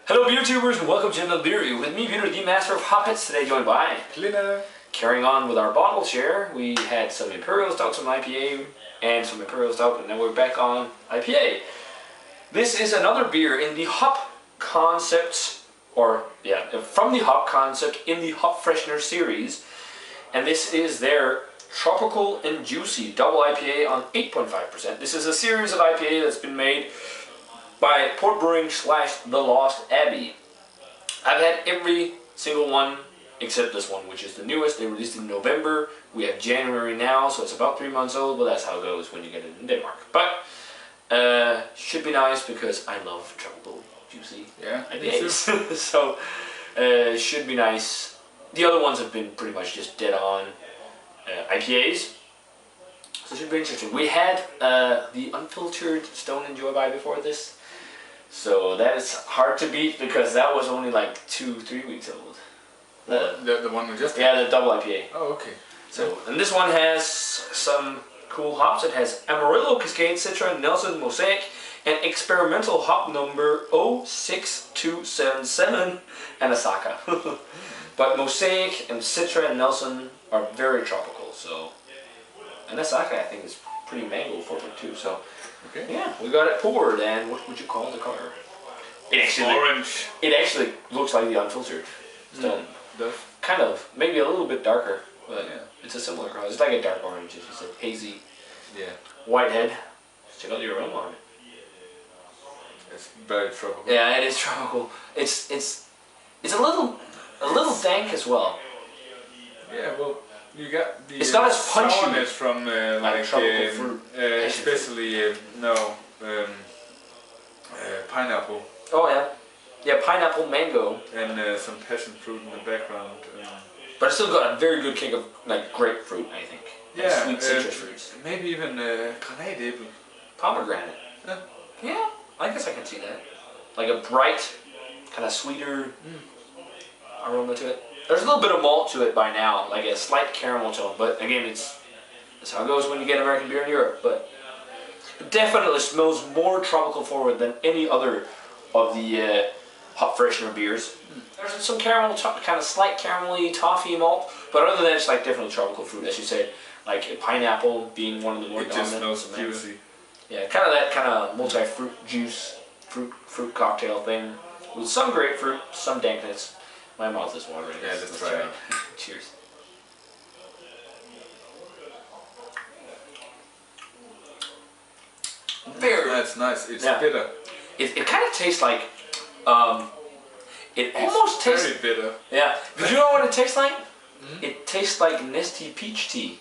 Hello beer tubers and welcome to another Brewery. With me, Peter, the master of hoppets, today joined by Cleaner. Carrying on with our bottle share, we had some Imperial Stout, some IPA, and some Imperial Stout, and now we're back on IPA. This is another beer in the hop concept, from the hop concept in the Hop Freshener series, and this is their Tropical and Juicy Double IPA on 8.5%. This is a series of IPA that's been made by Port Brewing / The Lost Abbey. I've had every single one except this one, which is the newest. They released it in November. We have January now, so it's about 3 months old, but that's how it goes when you get it in Denmark. But should be nice because I love tropical juicy IPAs. So should be nice. The other ones have been pretty much just dead on IPAs. So it should be interesting. We had the unfiltered Stone and Joy by before this. So that is hard to beat because that was only like 2-3 weeks old. The one we just had? Yeah, the double IPA. Oh, okay. So, and this one has some cool hops. It has Amarillo, Cascade, Citra, Nelson, Mosaic, and experimental hop number 06277 and Asaka. But Mosaic and Citra and Nelson are very tropical. So, and Asaka I think is pretty mango forward too. So. Okay. Yeah, we got it poured, and what would you call the color? Orange. It actually looks like the unfiltered Stone. Does? Kind of, maybe a little bit darker, but yeah, it's a similar color. It's like a dark orange. It's just a hazy, whitehead. Check out the aroma on it. It's very tropical. Yeah, it is tropical. It's a little dank as well. Yeah, well. You got the it's not as punchy sourness from like tropical fruit, especially pineapple. Oh yeah, pineapple, mango, and some passion fruit in the background. But it's still got a very good kick of like grapefruit, I think. Yeah, sweet citrus fruits. Maybe even granatapple. Pomegranate. Yeah, I guess I can see that. Like a bright, kind of sweeter aroma to it. There's a little bit of malt to it by now, like a slight caramel tone, but again, that's how it goes when you get American beer in Europe. But it definitely smells more tropical forward than any other of the Hop Freshener beers. There's some caramel, kind of slight caramelly toffee malt, but other than that, it's like definitely tropical fruit, as you said, like pineapple being one of the more dominant. It just smells juicy. Yeah, kind of that kind of multi-fruit juice, fruit cocktail thing with some grapefruit, some dankness. My mouth is watering. Yeah, let's try it. Cheers. That's nice. It's bitter. It kind of tastes like, it almost tastes very bitter. Yeah. But you know what it tastes like? It tastes like Nestea peach tea,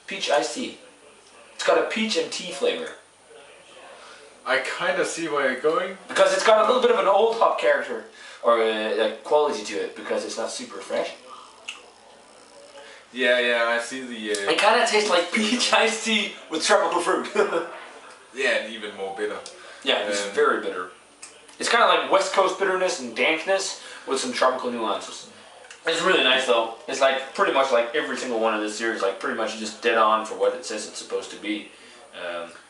peach iced tea. It's got a peach and tea flavor. I kind of see where you're going. Because it's got a little bit of an old hop character. Or quality to it because it's not super fresh. Yeah, I see the. It kind of tastes like peach iced tea with tropical fruit. Yeah, and even more bitter. Yeah, it's very bitter. It's kind of like West Coast bitterness and dankness with some tropical nuances. It's really nice though. It's like pretty much like every single one of this series, like pretty much just dead on for what it says it's supposed to be.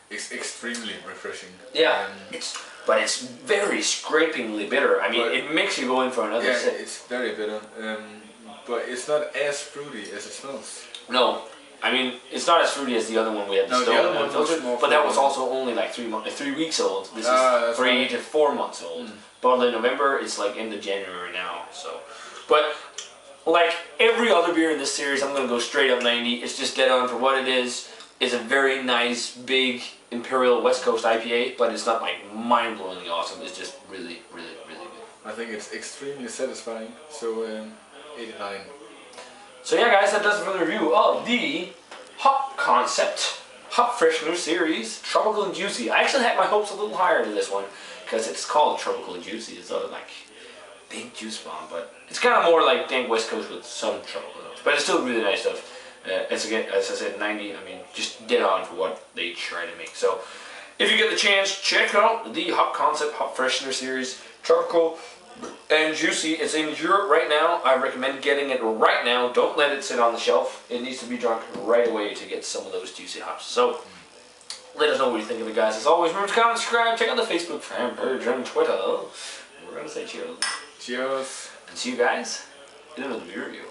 It's extremely refreshing. Yeah, but it's very scrapingly bitter. I mean, it makes you go in for another sip. Yeah, it's very bitter, but it's not as fruity as it smells. No, I mean, it's not as fruity as the other one we had, the Stone unfiltered, but that was also only like 3 weeks old. This is 3 to 4 months old. But in November, it's like into January now. So, but like every other beer in this series, I'm gonna go straight up 90. It's just dead on for what it is. It's a very nice, big Imperial West Coast IPA, but it's not like mind-blowingly awesome. It's just really, really, really good. I think it's extremely satisfying. So 89. So yeah, guys, that does it for the review of the Hop Concept Hop Freshener series, Tropical and Juicy. I actually had my hopes a little higher to this one because it's called Tropical and Juicy. It's not like big juice bomb, but it's kind of more like dank West Coast with some tropical notes. But it's still really nice stuff. As I said, 90, I mean, just dead on for what they try to make. So, if you get the chance, check out the Hop Concept Hop Freshener series, Tropical and Juicy. It's in Europe right now. I recommend getting it right now. Don't let it sit on the shelf. It needs to be drunk right away to get some of those juicy hops. So, let us know what you think of it, guys. As always, remember to comment, subscribe, check out the Facebook fan page and Twitter. we're gonna say cheers. Cheers. And see you guys in another video.